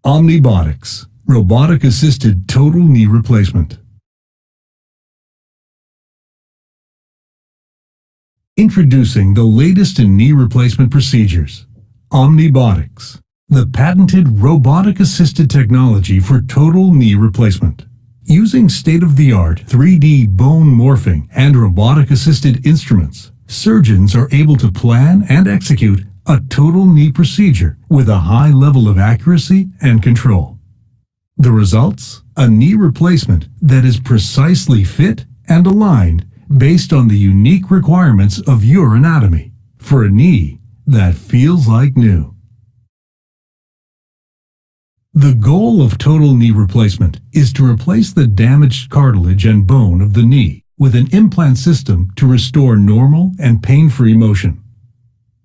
OMNIBotics Robotic-Assisted Total Knee Replacement. Introducing the latest in knee replacement procedures. OMNIBotics, the patented robotic-assisted technology for total knee replacement. Using state-of-the-art 3D bone morphing and robotic-assisted instruments, surgeons are able to plan and execute a total knee procedure with a high level of accuracy and control. The results? A knee replacement that is precisely fit and aligned based on the unique requirements of your anatomy for a knee that feels like new. The goal of total knee replacement is to replace the damaged cartilage and bone of the knee with an implant system to restore normal and pain-free motion.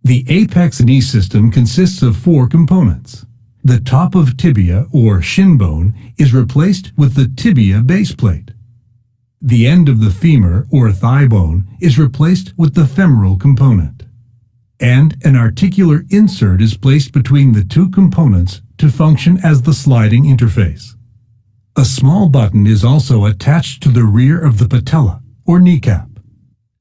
The Apex knee system consists of 4 components. The top of tibia or shin bone is replaced with the tibia base plate. The end of the femur or thigh bone is replaced with the femoral component. And an articular insert is placed between the 2 components to function as the sliding interface. A small button is also attached to the rear of the patella or kneecap.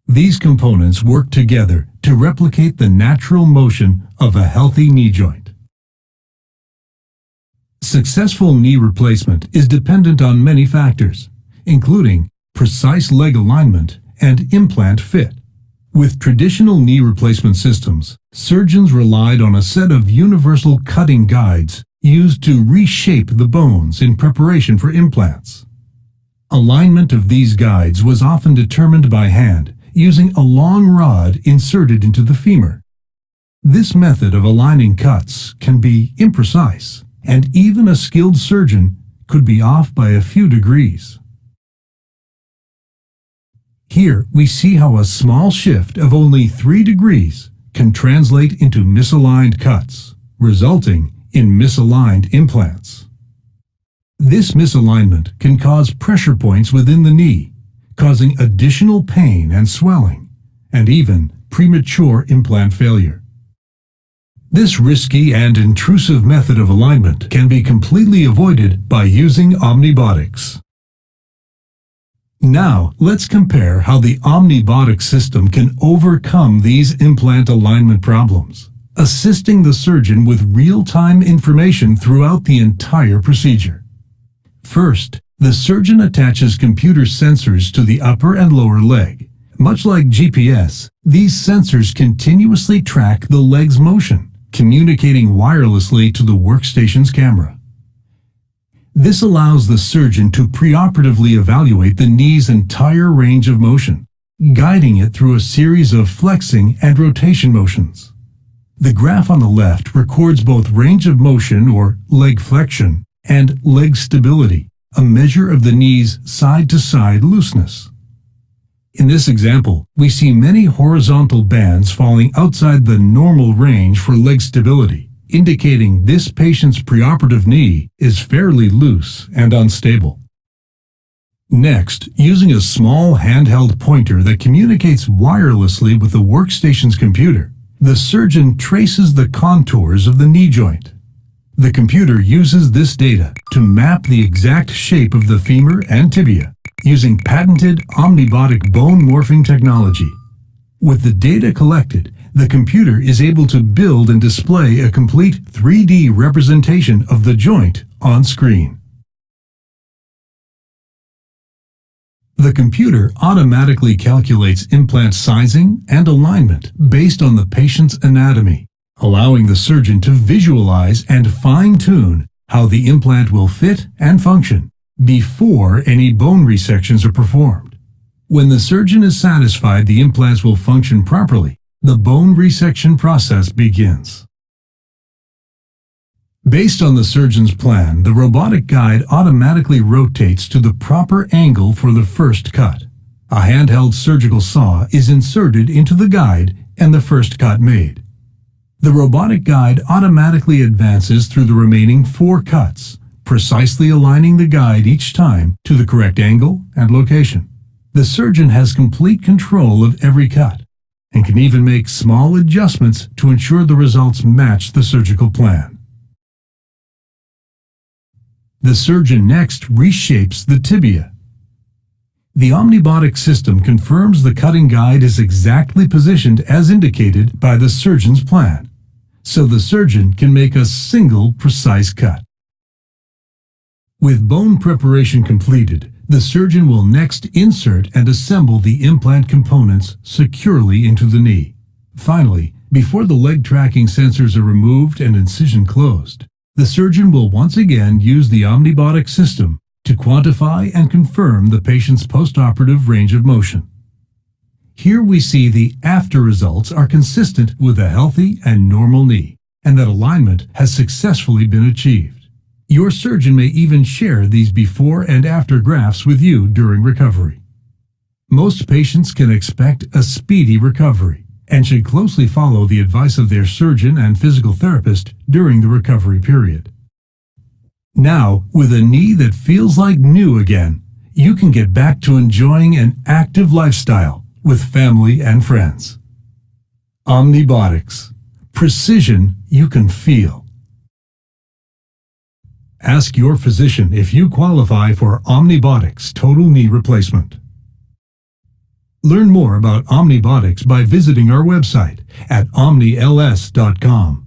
These components work together to replicate the natural motion of a healthy knee joint. Successful knee replacement is dependent on many factors, including precise leg alignment and implant fit. With traditional knee replacement systems, surgeons relied on a set of universal cutting guides used to reshape the bones in preparation for implants. Alignment of these guides was often determined by hand, using a long rod inserted into the femur. This method of aligning cuts can be imprecise, and even a skilled surgeon could be off by a few degrees. Here we see how a small shift of only 3 degrees can translate into misaligned cuts, resulting in misaligned implants. This misalignment can cause pressure points within the knee, causing additional pain and swelling, and even premature implant failure. This risky and intrusive method of alignment can be completely avoided by using OMNIBotics. Now, let's compare how the OMNIBotics system can overcome these implant alignment problems, assisting the surgeon with real-time information throughout the entire procedure. First, the surgeon attaches computer sensors to the upper and lower leg. Much like GPS, these sensors continuously track the leg's motion, communicating wirelessly to the workstation's camera. This allows the surgeon to preoperatively evaluate the knee's entire range of motion, guiding it through a series of flexing and rotation motions. The graph on the left records both range of motion or leg flexion and leg stability, a measure of the knee's side-to-side looseness. In this example, we see many horizontal bands falling outside the normal range for leg stability, indicating this patient's preoperative knee is fairly loose and unstable. Next, using a small handheld pointer that communicates wirelessly with the workstation's computer, the surgeon traces the contours of the knee joint. The computer uses this data to map the exact shape of the femur and tibia, using patented OMNIBotic bone morphing technology. With the data collected, the computer is able to build and display a complete 3D representation of the joint on screen. The computer automatically calculates implant sizing and alignment based on the patient's anatomy, allowing the surgeon to visualize and fine-tune how the implant will fit and function before any bone resections are performed. When the surgeon is satisfied the implants will function properly, the bone resection process begins. Based on the surgeon's plan, the robotic guide automatically rotates to the proper angle for the first cut. A handheld surgical saw is inserted into the guide and the first cut made. The robotic guide automatically advances through the remaining 4 cuts, precisely aligning the guide each time to the correct angle and location. The surgeon has complete control of every cut and can even make small adjustments to ensure the results match the surgical plan. The surgeon next reshapes the tibia. The OMNIBotics system confirms the cutting guide is exactly positioned as indicated by the surgeon's plan, so the surgeon can make a single precise cut. With bone preparation completed, the surgeon will next insert and assemble the implant components securely into the knee. Finally, before the leg tracking sensors are removed and incision closed, the surgeon will once again use the OMNIBotics system to quantify and confirm the patient's postoperative range of motion. Here we see the after results are consistent with a healthy and normal knee, and that alignment has successfully been achieved. Your surgeon may even share these before and after graphs with you during recovery. Most patients can expect a speedy recovery and should closely follow the advice of their surgeon and physical therapist during the recovery period. Now, with a knee that feels like new again, you can get back to enjoying an active lifestyle with family and friends. OMNIBotics. Precision you can feel. Ask your physician if you qualify for OMNIBotics Total Knee Replacement. Learn more about OMNIBotics by visiting our website at omnils.com.